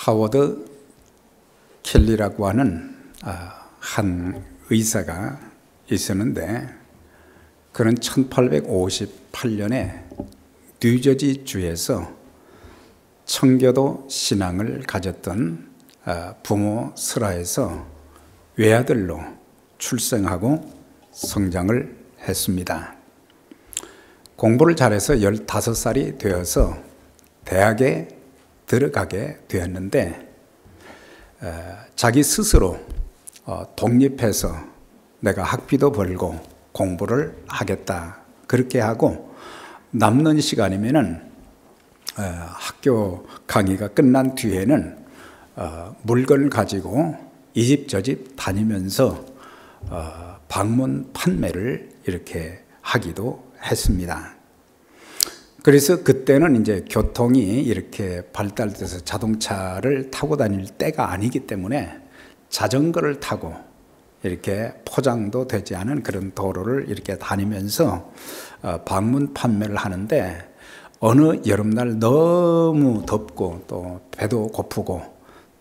하워드 켈리라고 하는 한 의사가 있었는데, 그는 1858년에 뉴저지 주에서 청교도 신앙을 가졌던 부모 슬하에서 외아들로 출생하고 성장을 했습니다. 공부를 잘해서 15살이 되어서 대학에 들어가게 되었는데, 자기 스스로 독립해서 내가 학비도 벌고 공부를 하겠다 그렇게 하고, 남는 시간이면은 학교 강의가 끝난 뒤에는 물건을 가지고 이 집 저 집 다니면서 방문 판매를 이렇게 하기도 했습니다. 그래서 그때는 이제 교통이 이렇게 발달돼서 자동차를 타고 다닐 때가 아니기 때문에 자전거를 타고 이렇게 포장도 되지 않은 그런 도로를 이렇게 다니면서 방문 판매를 하는데, 어느 여름날 너무 덥고 또 배도 고프고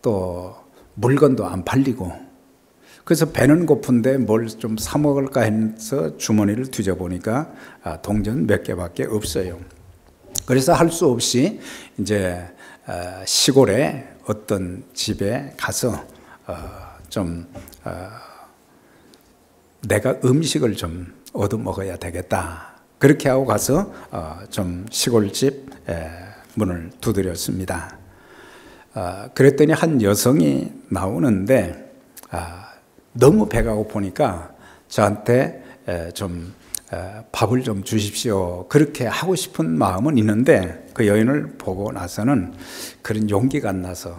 또 물건도 안 팔리고, 그래서 배는 고픈데 뭘 좀 사 먹을까 해서 주머니를 뒤져보니까 동전 몇 개밖에 없어요. 그래서 할 수 없이 이제 시골에 어떤 집에 가서 내가 음식을 좀 얻어 먹어야 되겠다 그렇게 하고 가서 좀 시골집 문을 두드렸습니다. 그랬더니 한 여성이 나오는데 너무 배가 고프니까 저한테 좀 밥을 좀 주십시오 그렇게 하고 싶은 마음은 있는데, 그 여인을 보고 나서는 그런 용기가 안 나서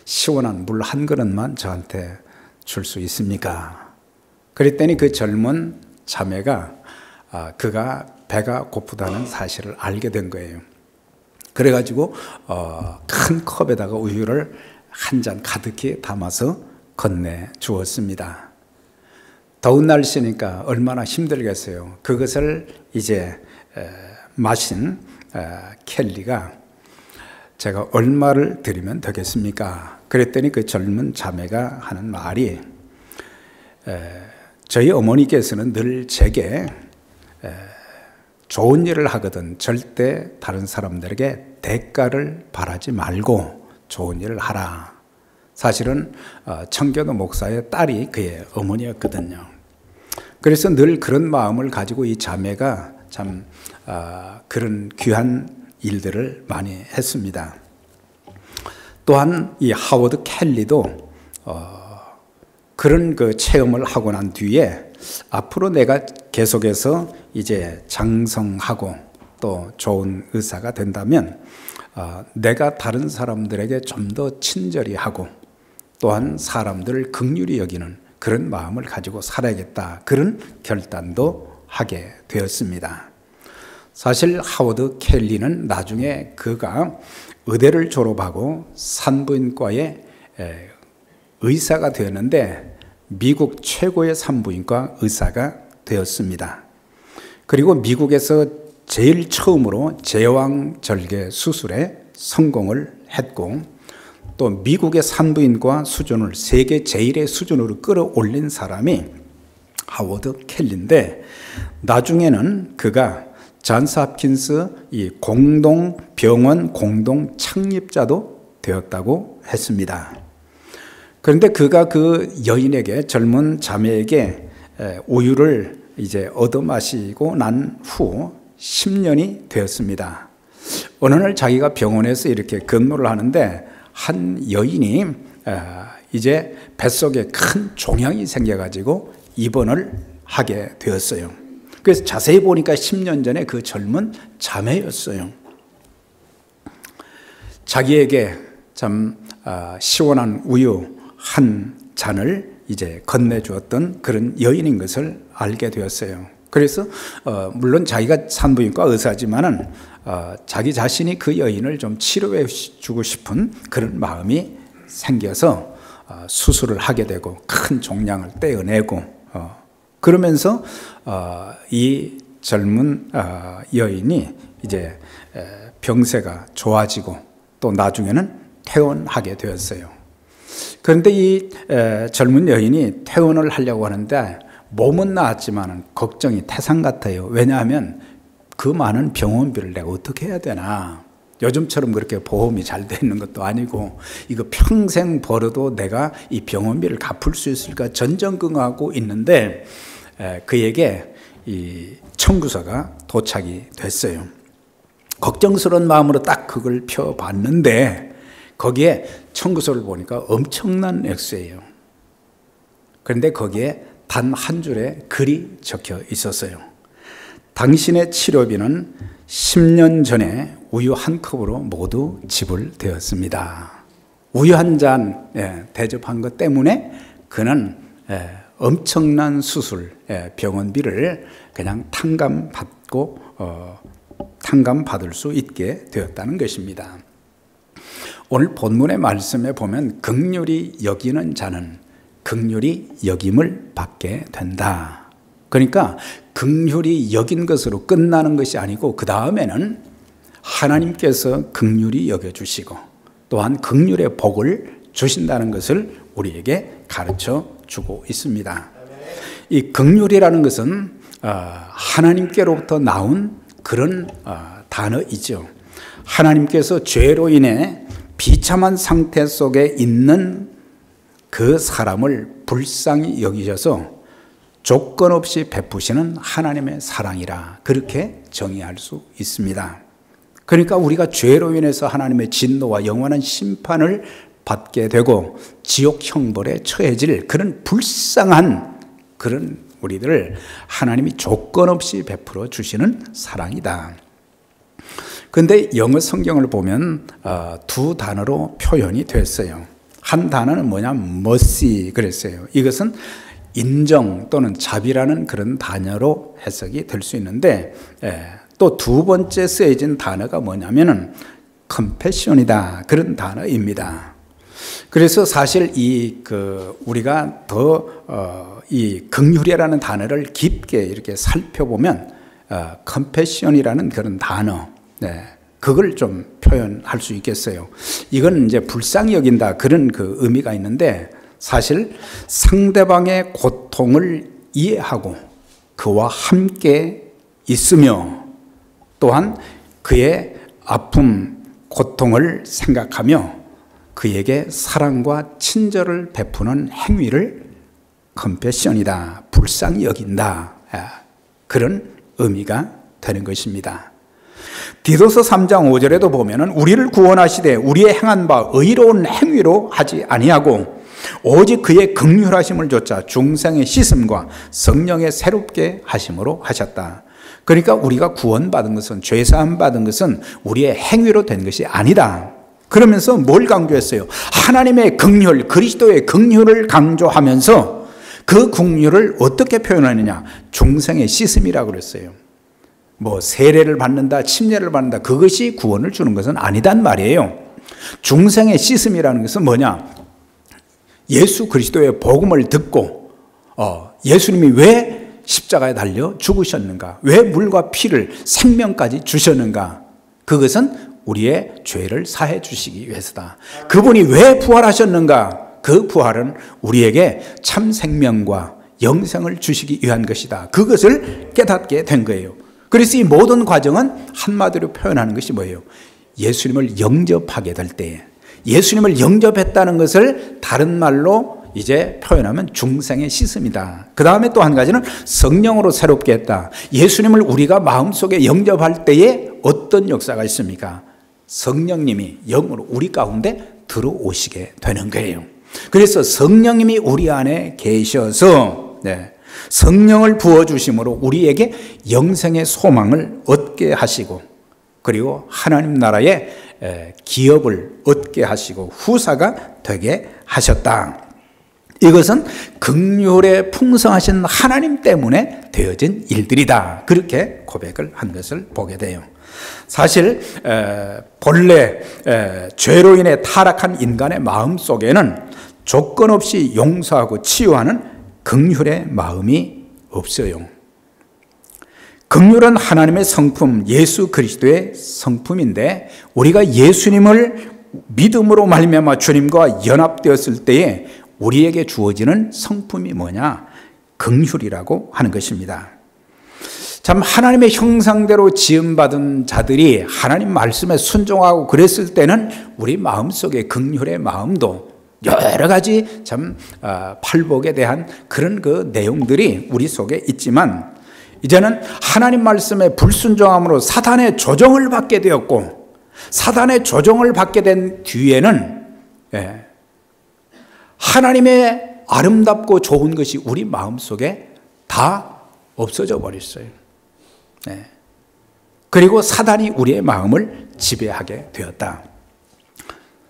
시원한 물 한 그릇만 저한테 줄 수 있습니까? 그랬더니 그 젊은 자매가 그가 배가 고프다는 사실을 알게 된 거예요. 그래가지고 큰 컵에다가 우유를 한 잔 가득히 담아서 건네 주었습니다. 더운 날씨니까 얼마나 힘들겠어요. 그것을 이제 마신 켈리가 제가 얼마를 드리면 되겠습니까? 그랬더니 그 젊은 자매가 하는 말이, 저희 어머니께서는 늘 제게 좋은 일을 하거든 절대 다른 사람들에게 대가를 바라지 말고 좋은 일을 하라. 사실은 청교도 목사의 딸이 그의 어머니였거든요. 그래서 늘 그런 마음을 가지고 이 자매가 참 그런 귀한 일들을 많이 했습니다. 또한 이 하워드 켈리도 그런 그 체험을 하고 난 뒤에 앞으로 내가 계속해서 이제 장성하고 또 좋은 의사가 된다면 내가 다른 사람들에게 좀 더 친절히 하고 또한 사람들을 긍휼히 여기는 그런 마음을 가지고 살아야겠다, 그런 결단도 하게 되었습니다. 사실 하워드 켈리는 나중에 그가 의대를 졸업하고 산부인과의 의사가 되었는데 미국 최고의 산부인과 의사가 되었습니다. 그리고 미국에서 제일 처음으로 제왕절개 수술에 성공을 했고, 또 미국의 산부인과 수준을 세계 제일의 수준으로 끌어올린 사람이 하워드 켈리인데, 나중에는 그가 존스 홉킨스 이 공동병원 공동 창립자도 되었다고 했습니다. 그런데 그가 그 여인에게, 젊은 자매에게 우유를 이제 얻어 마시고 난 후 10년이 되었습니다. 어느 날 자기가 병원에서 이렇게 근무를 하는데 한 여인이 이제 뱃속에 큰 종양이 생겨가지고 입원을 하게 되었어요. 그래서 자세히 보니까 10년 전에 그 젊은 자매였어요. 자기에게 참 시원한 우유 한 잔을 이제 건네주었던 그런 여인인 것을 알게 되었어요. 그래서 물론 자기가 산부인과 의사지만은 자기 자신이 그 여인을 좀 치료해 주고 싶은 그런 마음이 생겨서 수술을 하게 되고 큰 종양을 떼어내고, 그러면서 이 젊은 여인이 이제 병세가 좋아지고 또 나중에는 퇴원하게 되었어요. 그런데 이 젊은 여인이 퇴원을 하려고 하는데 몸은 나았지만 걱정이 태산 같아요. 왜냐하면 그 많은 병원비를 내가 어떻게 해야 되나. 요즘처럼 그렇게 보험이 잘 돼 있는 것도 아니고 이거 평생 벌어도 내가 이 병원비를 갚을 수 있을까 전전긍긍하고 있는데 그에게 이 청구서가 도착이 됐어요. 걱정스러운 마음으로 딱 그걸 펴봤는데 거기에 청구서를 보니까 엄청난 액수예요. 그런데 거기에 단 한 줄에 글이 적혀 있었어요. 당신의 치료비는 10년 전에 우유 한 컵으로 모두 지불되었습니다. 우유 한 잔 대접한 것 때문에 그는 엄청난 수술, 병원비를 그냥 탕감받을 수 있게 되었다는 것입니다. 오늘 본문의 말씀에 보면 긍휼히 여기는 자는 긍휼히 여김을 받게 된다. 그러니까 긍휼히 여긴 것으로 끝나는 것이 아니고 그 다음에는 하나님께서 긍휼히 여겨주시고 또한 긍휼의 복을 주신다는 것을 우리에게 가르쳐 주고 있습니다. 이 긍휼이라는 것은 하나님께로부터 나온 그런 단어이죠. 하나님께서 죄로 인해 비참한 상태 속에 있는 그 사람을 불쌍히 여기셔서 조건 없이 베푸시는 하나님의 사랑이라 그렇게 정의할 수 있습니다. 그러니까 우리가 죄로 인해서 하나님의 진노와 영원한 심판을 받게 되고 지옥 형벌에 처해질 그런 불쌍한 그런 우리들을 하나님이 조건 없이 베풀어 주시는 사랑이다. 그런데 영어 성경을 보면 두 단어로 표현이 됐어요. 한 단어는 뭐냐? mercy 그랬어요. 이것은 인정 또는 자비라는 그런 단어로 해석이 될 수 있는데 또 두 번째 쓰여진 단어가 뭐냐면은 compassion이다 그런 단어입니다. 그래서 사실 우리가 더 이 긍휼이라는 단어를 깊게 이렇게 살펴보면 compassion이라는 그런 단어, 그걸 좀 표현할 수 있겠어요. 이건 이제 불쌍히 여긴다 그런 그 의미가 있는데 사실 상대방의 고통을 이해하고 그와 함께 있으며 또한 그의 아픔, 고통을 생각하며 그에게 사랑과 친절을 베푸는 행위를 컴패션이다, 불쌍히 여긴다 그런 의미가 되는 것입니다. 디도서 3장 5절에도 보면은 우리를 구원하시되 우리의 행한 바 의로운 행위로 하지 아니하고 오직 그의 긍휼하심을 좇아 중생의 씻음과 성령의 새롭게 하심으로 하셨다. 그러니까 우리가 구원받은 것은 죄사함 받은 것은 우리의 행위로 된 것이 아니다. 그러면서 뭘 강조했어요? 하나님의 긍휼, 그리스도의 긍휼을 강조하면서 그 긍휼을 어떻게 표현하느냐? 중생의 씻음이라고 그랬어요. 뭐 세례를 받는다, 침례를 받는다 그것이 구원을 주는 것은 아니단 말이에요. 중생의 씻음이라는 것은 뭐냐? 예수 그리스도의 복음을 듣고 예수님이 왜 십자가에 달려 죽으셨는가? 왜 물과 피를 생명까지 주셨는가? 그것은 우리의 죄를 사해 주시기 위해서다. 그분이 왜 부활하셨는가? 그 부활은 우리에게 참 생명과 영생을 주시기 위한 것이다. 그것을 깨닫게 된 거예요. 그래서 이 모든 과정은 한마디로 표현하는 것이 뭐예요? 예수님을 영접하게 될 때에 예수님을 영접했다는 것을 다른 말로 이제 표현하면 중생의 씻음이다. 그 다음에 또 한 가지는 성령으로 새롭게 했다. 예수님을 우리가 마음속에 영접할 때에 어떤 역사가 있습니까? 성령님이 영으로 우리 가운데 들어오시게 되는 거예요. 그래서 성령님이 우리 안에 계셔서 성령을 부어주심으로 우리에게 영생의 소망을 얻게 하시고 그리고 하나님 나라의 기업을 얻게 하시고 후사가 되게 하셨다. 이것은 긍휼에 풍성하신 하나님 때문에 되어진 일들이다. 그렇게 고백을 한 것을 보게 돼요. 사실 본래 죄로 인해 타락한 인간의 마음 속에는 조건 없이 용서하고 치유하는 긍휼의 마음이 없어요. 긍휼은 하나님의 성품, 예수 그리스도의 성품인데 우리가 예수님을 믿음으로 말미암아 주님과 연합되었을 때에 우리에게 주어지는 성품이 뭐냐? 긍휼이라고 하는 것입니다. 참 하나님의 형상대로 지음받은 자들이 하나님 말씀에 순종하고 그랬을 때는 우리 마음속에 긍휼의 마음도 여러 가지 참 팔복에 대한 그런 그 내용들이 우리 속에 있지만, 이제는 하나님 말씀에 불순종함으로 사단의 조정을 받게 되었고, 사단의 조정을 받게 된 뒤에는 하나님의 아름답고 좋은 것이 우리 마음속에 다 없어져 버렸어요. 그리고 사단이 우리의 마음을 지배하게 되었다.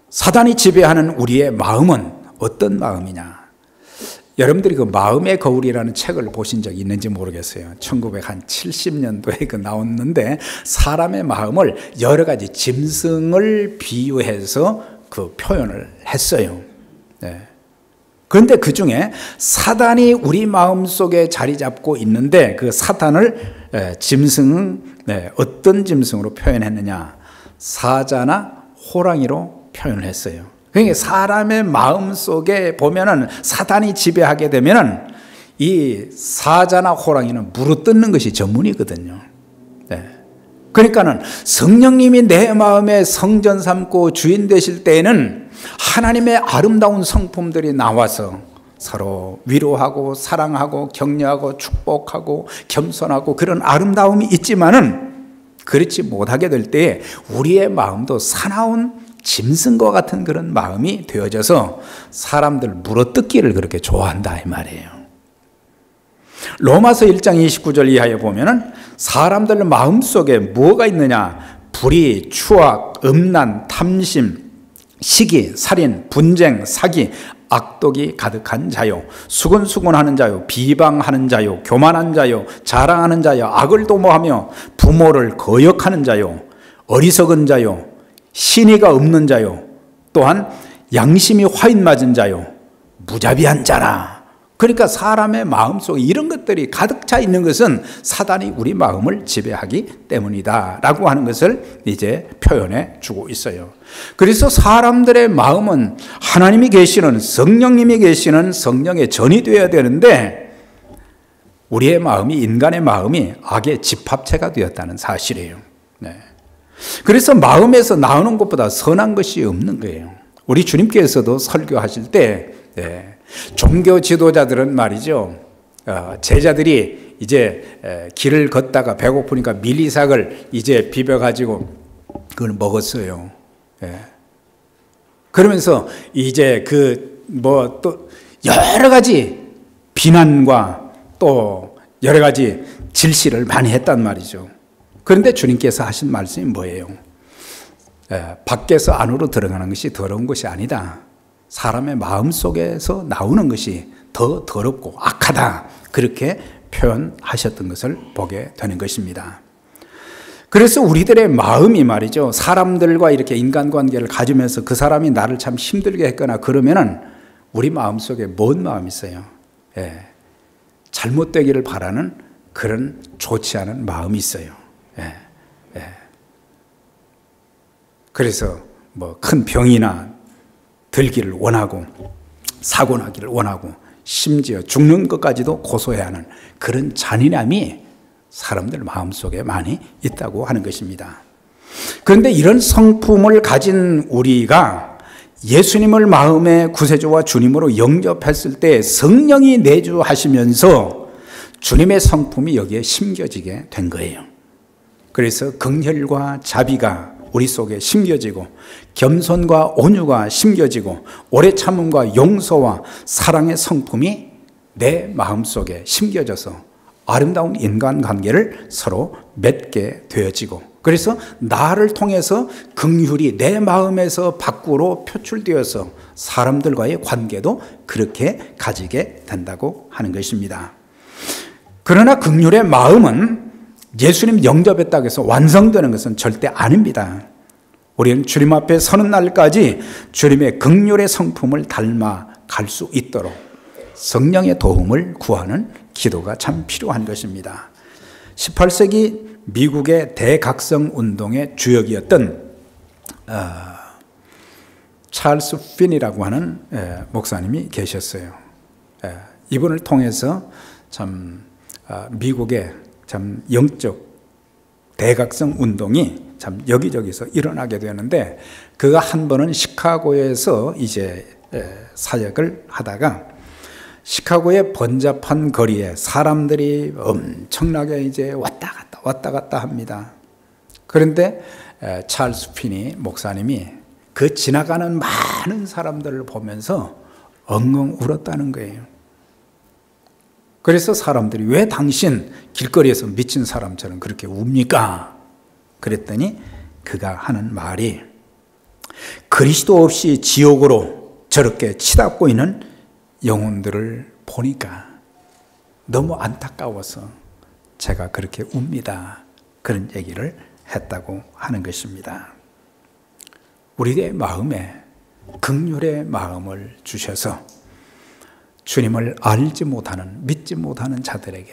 사단이 지배하는 우리의 마음은 어떤 마음이냐? 여러분들이 그 마음의 거울이라는 책을 보신 적이 있는지 모르겠어요. 1970년도에 그 나왔는데, 사람의 마음을 여러 가지 짐승을 비유해서 그 표현을 했어요. 그런데 그 중에 사단이 우리 마음 속에 자리 잡고 있는데, 그 사탄을 짐승은 어떤 짐승으로 표현했느냐? 사자나 호랑이로 표현을 했어요. 그러니까 사람의 마음 속에 보면은 사단이 지배하게 되면은 이 사자나 호랑이는 물어뜯는 것이 전문이거든요. 그러니까는 성령님이 내 마음에 성전 삼고 주인 되실 때에는 하나님의 아름다운 성품들이 나와서 서로 위로하고 사랑하고 격려하고 축복하고 겸손하고 그런 아름다움이 있지만은, 그렇지 못하게 될 때에 우리의 마음도 사나운 짐승과 같은 그런 마음이 되어져서 사람들 물어뜯기를 그렇게 좋아한다 이 말이에요. 로마서 1장 29절 이하에 보면은 사람들 마음속에 뭐가 있느냐? 불의, 추악, 음란, 탐심, 시기, 살인, 분쟁, 사기, 악독이 가득한 자요, 수근수근하는 자요, 비방하는 자요, 교만한 자요, 자랑하는 자요, 악을 도모하며 부모를 거역하는 자요, 어리석은 자요, 신의가 없는 자요, 또한 양심이 화인 맞은 자요, 무자비한 자라. 그러니까 사람의 마음속에 이런 것들이 가득 차 있는 것은 사단이 우리 마음을 지배하기 때문이다 라고 하는 것을 이제 표현해 주고 있어요. 그래서 사람들의 마음은 하나님이 계시는, 성령님이 계시는 성령의 전이 되어야 되는데, 우리의 마음이, 인간의 마음이 악의 집합체가 되었다는 사실이에요. 그래서 마음에서 나오는 것보다 선한 것이 없는 거예요. 우리 주님께서도 설교하실 때 종교 지도자들은 말이죠, 제자들이 이제 길을 걷다가 배고프니까 밀리삭을 이제 비벼가지고 그걸 먹었어요. 그러면서 이제 또 여러 가지 비난과 또 여러 가지 질시를 많이 했단 말이죠. 그런데 주님께서 하신 말씀이 뭐예요? 밖에서 안으로 들어가는 것이 더러운 것이 아니다. 사람의 마음 속에서 나오는 것이 더 더럽고 악하다. 그렇게 표현하셨던 것을 보게 되는 것입니다. 그래서 우리들의 마음이 말이죠, 사람들과 이렇게 인간관계를 가지면서 그 사람이 나를 참 힘들게 했거나 그러면은 우리 마음 속에 뭔 마음이 있어요? 잘못되기를 바라는 그런 좋지 않은 마음이 있어요. 그래서 뭐 큰 병이나 들기를 원하고 사고 나기를 원하고 심지어 죽는 것까지도 고소해야 하는 그런 잔인함이 사람들 마음속에 많이 있다고 하는 것입니다. 그런데 이런 성품을 가진 우리가 예수님을 마음의 구세주와 주님으로 영접했을 때 성령이 내주하시면서 주님의 성품이 여기에 심겨지게 된 거예요. 그래서 긍휼과 자비가 우리 속에 심겨지고, 겸손과 온유가 심겨지고, 오래 참음과 용서와 사랑의 성품이 내 마음속에 심겨져서 아름다운 인간관계를 서로 맺게 되어지고, 그래서 나를 통해서 긍휼이 내 마음에서 밖으로 표출되어서 사람들과의 관계도 그렇게 가지게 된다고 하는 것입니다. 그러나 긍휼의 마음은 예수님 영접했다고 해서 완성되는 것은 절대 아닙니다. 우리는 주님 앞에 서는 날까지 주님의 긍휼의 성품을 닮아 갈 수 있도록 성령의 도움을 구하는 기도가 참 필요한 것입니다. 18세기 미국의 대각성 운동의 주역이었던 찰스 핀이라고 하는 목사님이 계셨어요. 이분을 통해서 참 미국의 참 영적 대각성 운동이 참 여기저기서 일어나게 되는데, 그가 한 번은 시카고에서 이제 사역을 하다가 시카고의 번잡한 거리에 사람들이 엄청나게 이제 왔다 갔다 합니다. 그런데 찰스 핀이 목사님이 그 지나가는 많은 사람들을 보면서 엉엉 울었다는 거예요. 그래서 사람들이 왜 당신 길거리에서 미친 사람처럼 그렇게 웁니까? 그랬더니 그가 하는 말이, 그리스도 없이 지옥으로 저렇게 치닫고 있는 영혼들을 보니까 너무 안타까워서 제가 그렇게 웁니다. 그런 얘기를 했다고 하는 것입니다. 우리의 마음에 긍휼의 마음을 주셔서 주님을 알지 못하는, 믿지 못하는 자들에게,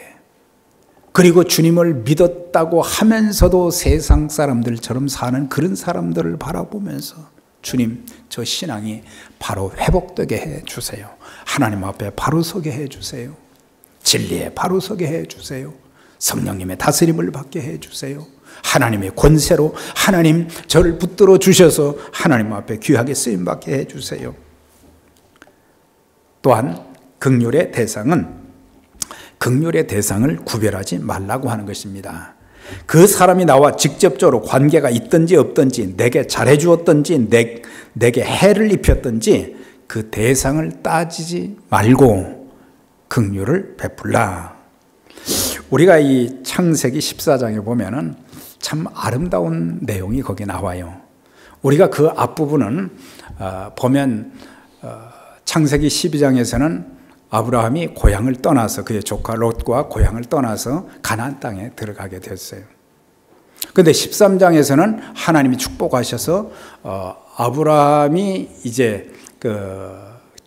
그리고 주님을 믿었다고 하면서도 세상 사람들처럼 사는 그런 사람들을 바라보면서 주님, 저 신앙이 바로 회복되게 해주세요. 하나님 앞에 바로 서게 해주세요. 진리에 바로 서게 해주세요. 성령님의 다스림을 받게 해주세요. 하나님의 권세로 하나님 저를 붙들어 주셔서 하나님 앞에 귀하게 쓰임받게 해주세요. 또한 긍휼의 대상을 구별하지 말라고 하는 것입니다. 그 사람이 나와 직접적으로 관계가 있든지 없든지, 내게 잘해 주었든지 내게 해를 입혔든지 그 대상을 따지지 말고 긍휼을 베풀라. 우리가 이 창세기 14장에 보면은 참 아름다운 내용이 거기 나와요. 우리가 그 앞부분은 보면 창세기 12장에서는 아브라함이 고향을 떠나서, 그의 조카 롯과 고향을 떠나서 가나안 땅에 들어가게 됐어요. 그런데 13장에서는 하나님이 축복하셔서 아브라함이 이제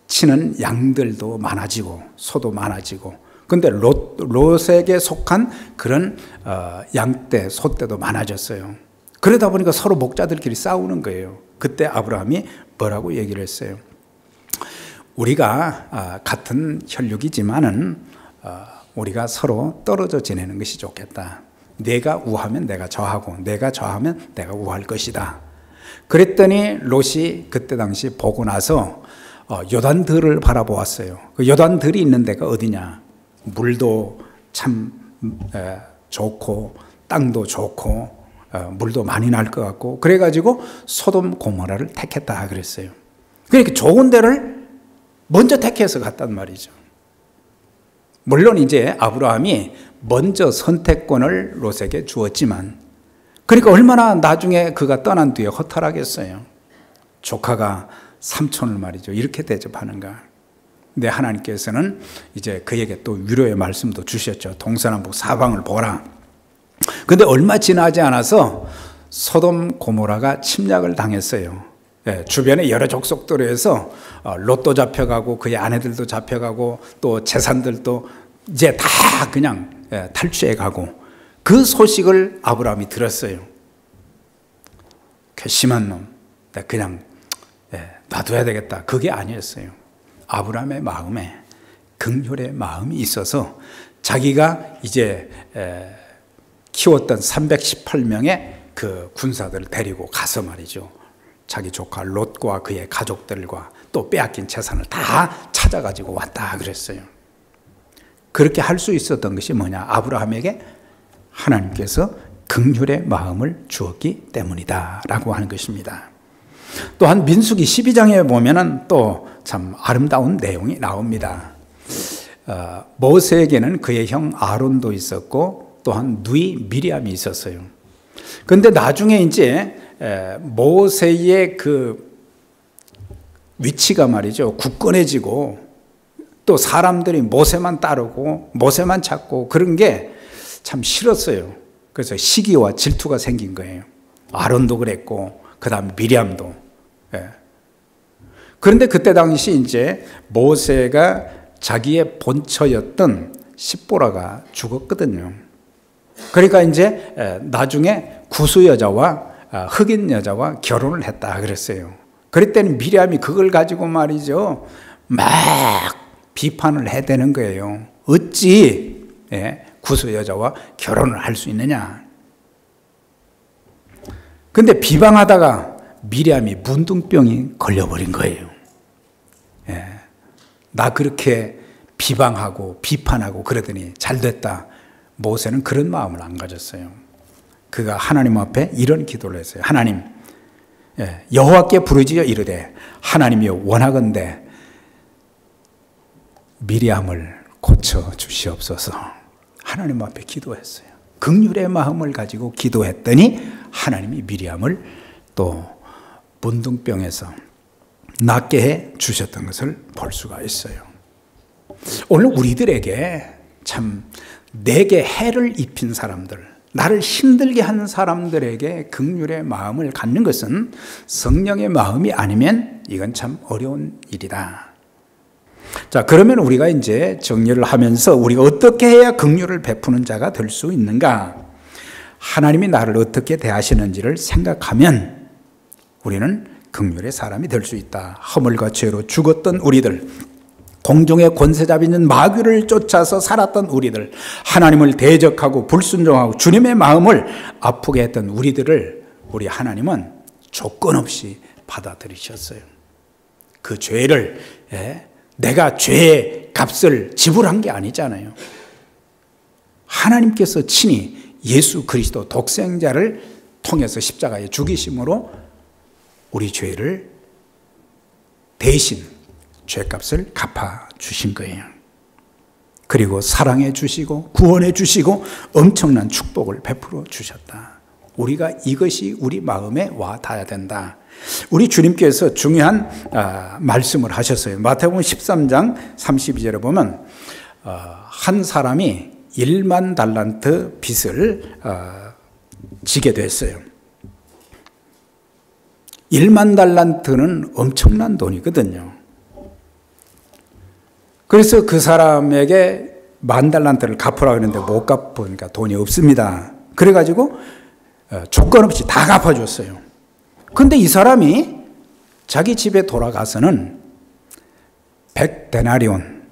치는 양들도 많아지고 소도 많아지고, 그런데 롯에게 속한 그런 양떼, 소떼도 많아졌어요. 그러다 보니까 서로 목자들끼리 싸우는 거예요. 그때 아브라함이 뭐라고 얘기를 했어요? 우리가 같은 혈육이지만은 우리가 서로 떨어져 지내는 것이 좋겠다. 내가 우하면 내가 저하고, 내가 저하면 내가 우할 것이다. 그랬더니 롯이 그때 당시 보고 나서 요단들을 바라보았어요. 그 요단들이 있는 데가 어디냐? 물도 참 좋고 땅도 좋고 물도 많이 날 것 같고, 그래가지고 소돔 고모라를 택했다 그랬어요. 그러니까 좋은 데를 먼저 택해서 갔단 말이죠. 물론 이제 아브라함이 먼저 선택권을 롯에게 주었지만, 그러니까 얼마나 나중에 그가 떠난 뒤에 허탈하겠어요. 조카가 삼촌을 말이죠, 이렇게 대접하는가. 근데 하나님께서는 이제 그에게 또 위로의 말씀도 주셨죠. 동서남북 사방을 보라. 근데 얼마 지나지 않아서 소돔 고모라가 침략을 당했어요. 주변의 여러 족속들에서 롯도 잡혀가고 그의 아내들도 잡혀가고 또 재산들도 이제 다 그냥 탈취해가고, 그 소식을 아브라함이 들었어요. 괘씸한 놈, 그냥 놔둬야 되겠다. 그게 아니었어요. 아브라함의 마음에 긍휼의 마음이 있어서 자기가 이제 키웠던 318명의 그 군사들을 데리고 가서 말이죠, 자기 조카 롯과 그의 가족들과 또 빼앗긴 재산을 다 찾아가지고 왔다 그랬어요. 그렇게 할 수 있었던 것이 뭐냐? 아브라함에게 하나님께서 긍휼의 마음을 주었기 때문이다 라고 하는 것입니다. 또한 민수기 12장에 보면은 또 참 아름다운 내용이 나옵니다. 모세에게는 그의 형 아론도 있었고 또한 누이 미리암이 있었어요. 그런데 나중에 이제 모세의 그 위치가 말이죠, 굳건해지고 또 사람들이 모세만 따르고 모세만 찾고 그런 게 참 싫었어요. 그래서 시기와 질투가 생긴 거예요. 아론도 그랬고 그 다음 미리암도. 그런데 그때 당시 이제 모세가 자기의 본처였던 십보라가 죽었거든요. 그러니까 이제 나중에 구수 여자와 흑인 여자와 결혼을 했다 그랬어요. 그랬더니 미리암이 그걸 가지고 말이죠, 막 비판을 해대는 거예요. 어찌 구스 여자와 결혼을 할 수 있느냐. 근데 비방하다가 미리암이 문둥병이 걸려버린 거예요. 나 그렇게 비방하고 비판하고 그러더니 잘 됐다. 모세는 그런 마음을 안 가졌어요. 그가 하나님 앞에 이런 기도를 했어요. 하나님, 여호와께 부르짖어 이르되 하나님이여 원하건대 미리암을 고쳐 주시옵소서. 하나님 앞에 기도했어요. 긍휼의 마음을 가지고 기도했더니 하나님이 미리암을 또 문둥병에서 낫게 해 주셨던 것을 볼 수가 있어요. 오늘 우리들에게 참 내게 해를 입힌 사람들, 나를 힘들게 하는 사람들에게 긍휼의 마음을 갖는 것은 성령의 마음이 아니면 이건 참 어려운 일이다. 자, 그러면 우리가 이제 정리를 하면서 우리가 어떻게 해야 긍휼을 베푸는 자가 될 수 있는가? 하나님이 나를 어떻게 대하시는지를 생각하면 우리는 긍휼의 사람이 될 수 있다. 허물과 죄로 죽었던 우리들, 공중의 권세 잡이는 마귀를 쫓아서 살았던 우리들, 하나님을 대적하고 불순종하고 주님의 마음을 아프게 했던 우리들을 우리 하나님은 조건 없이 받아들이셨어요. 그 죄를 내가 죄의 값을 지불한 게 아니잖아요. 하나님께서 친히 예수 그리스도 독생자를 통해서 십자가에 죽이심으로 우리 죄를 대신 죄값을 갚아주신 거예요. 그리고 사랑해 주시고 구원해 주시고 엄청난 축복을 베풀어 주셨다. 우리가 이것이 우리 마음에 와 닿아야 된다. 우리 주님께서 중요한 말씀을 하셨어요. 마태복음 13장 32절에 보면 한 사람이 1만 달란트 빚을 지게 됐어요. 1만 달란트는 엄청난 돈이거든요. 그래서 그 사람에게 1만 달란트를 갚으라고 했는데 못 갚으니까 돈이 없습니다. 그래가지고 조건 없이 다 갚아줬어요. 근데 이 사람이 자기 집에 돌아가서는 100데나리온,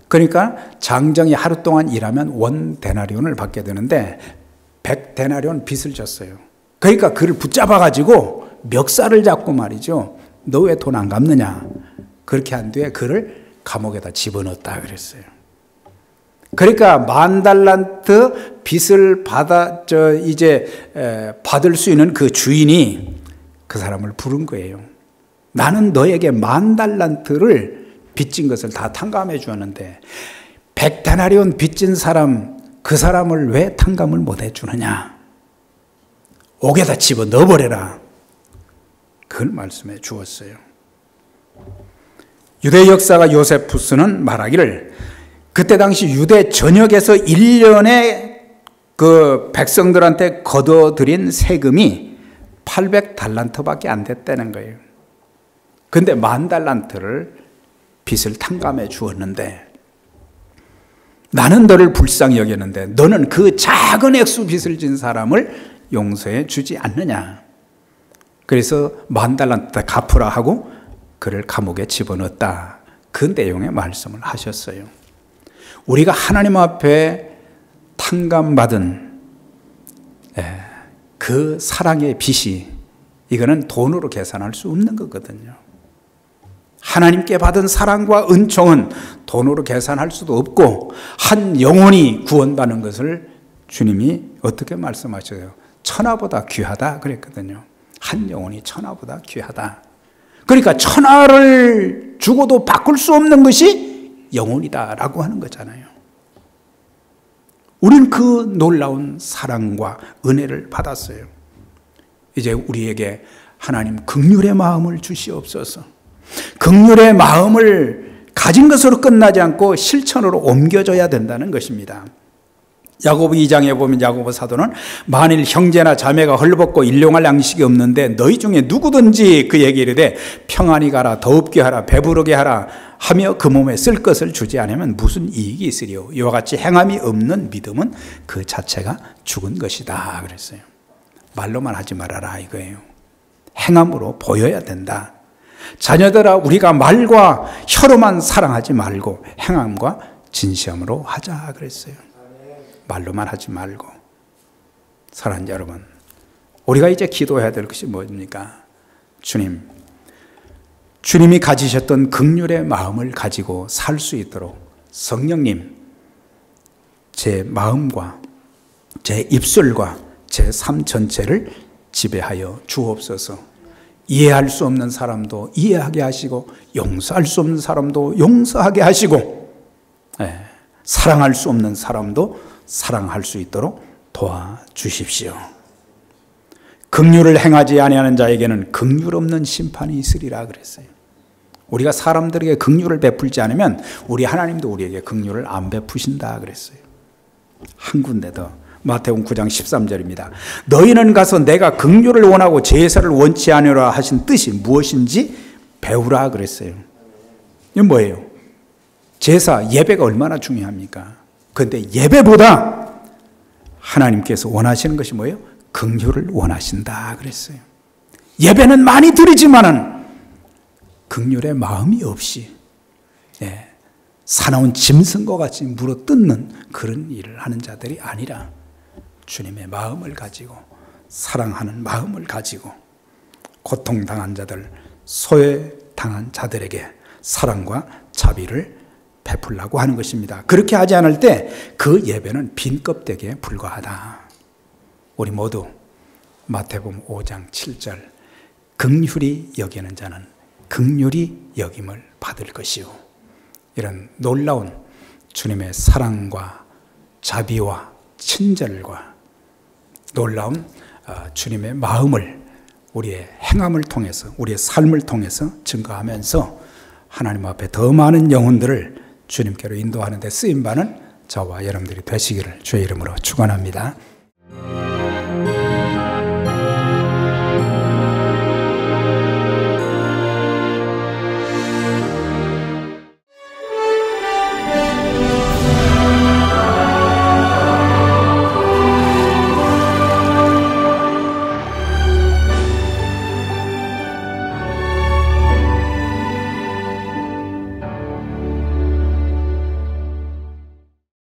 그러니까 장정이 하루 동안 일하면 1데나리온을 받게 되는데 100데나리온 빚을 졌어요. 그러니까 그를 붙잡아가지고 멱살을 잡고 말이죠. 너 왜 돈 안 갚느냐? 그렇게 한 뒤에 그를 감옥에다 집어넣었다 그랬어요. 그러니까 1만 달란트 빚을 받을 수 있는 그 주인이 그 사람을 부른 거예요. 나는 너에게 1만 달란트를 빚진 것을 다 탕감해 주었는데 100데나리온 빚진 사람, 그 사람을 왜 탕감을 못 해주느냐? 옥에다 집어 넣어버려라. 그걸 말씀해 주었어요. 유대 역사가 요세푸스는 말하기를 그때 당시 유대 전역에서 1년에 그 백성들한테 거둬들인 세금이 800달란트밖에 안 됐다는 거예요. 근데 1만 달란트를 빚을 탕감해 주었는데 나는 너를 불쌍히 여겼는데 너는 그 작은 액수 빚을 진 사람을 용서해 주지 않느냐. 그래서 1만 달란트 갚으라 하고 그를 감옥에 집어넣었다. 그 내용의 말씀을 하셨어요. 우리가 하나님 앞에 탕감받은 그 사랑의 빚이 이거는 돈으로 계산할 수 없는 거거든요. 하나님께 받은 사랑과 은총은 돈으로 계산할 수도 없고 한 영혼이 구원받는 것을 주님이 어떻게 말씀하셔요? 천하보다 귀하다 그랬거든요. 한 영혼이 천하보다 귀하다. 그러니까 천하를 주고도 바꿀 수 없는 것이 영혼이다라고 하는 거잖아요. 우리는 그 놀라운 사랑과 은혜를 받았어요. 이제 우리에게 하나님 긍휼의 마음을 주시옵소서. 긍휼의 마음을 가진 것으로 끝나지 않고 실천으로 옮겨져야 된다는 것입니다. 야고보 2장에 보면 야고보 사도는 만일 형제나 자매가 헐벗고 일용할 양식이 없는데 너희 중에 누구든지 그에게 이르되 평안히 가라, 더웁게 하라, 배부르게 하라 하며 그 몸에 쓸 것을 주지 않으면 무슨 이익이 있으리요. 이와 같이 행함이 없는 믿음은 그 자체가 죽은 것이다 그랬어요. 말로만 하지 말아라 이거예요. 행함으로 보여야 된다. 자녀들아, 우리가 말과 혀로만 사랑하지 말고 행함과 진심으로 하자 그랬어요. 말로만 하지 말고. 사랑하는 여러분, 우리가 이제 기도해야 될 것이 뭡니까? 주님이 가지셨던 긍휼의 마음을 가지고 살 수 있도록 성령님, 제 마음과 제 입술과 제 삶 전체를 지배하여 주옵소서. 이해할 수 없는 사람도 이해하게 하시고, 용서할 수 없는 사람도 용서하게 하시고, 사랑할 수 없는 사람도 사랑할 수 있도록 도와주십시오. 긍휼을 행하지 아니하는 자에게는 긍휼 없는 심판이 있으리라 그랬어요. 우리가 사람들에게 긍휼을 베풀지 않으면 우리 하나님도 우리에게 긍휼을 안 베푸신다 그랬어요. 한 군데 더, 마태복음 9장 13절입니다. 너희는 가서 내가 긍휼을 원하고 제사를 원치 아니하라 하신 뜻이 무엇인지 배우라 그랬어요. 이건 뭐예요? 제사, 예배가 얼마나 중요합니까? 그런데 예배보다 하나님께서 원하시는 것이 뭐예요? 긍휼을 원하신다 그랬어요. 예배는 많이 드리지만은 긍휼의 마음이 없이 사나운 짐승과 같이 물어뜯는 그런 일을 하는 자들이 아니라 주님의 마음을 가지고, 사랑하는 마음을 가지고 고통당한 자들, 소외당한 자들에게 사랑과 자비를 베풀라고 하는 것입니다. 그렇게 하지 않을 때 그 예배는 빈 껍데기에 불과하다. 우리 모두 마태복음 5장 7절, 긍휼히 여기는 자는 긍휼히 여김을 받을 것이요, 이런 놀라운 주님의 사랑과 자비와 친절과 놀라운 주님의 마음을 우리의 행함을 통해서, 우리의 삶을 통해서 증거하면서 하나님 앞에 더 많은 영혼들을 주님께로 인도하는 데 쓰임받는 저와 여러분들이 되시기를 주의 이름으로 축원합니다.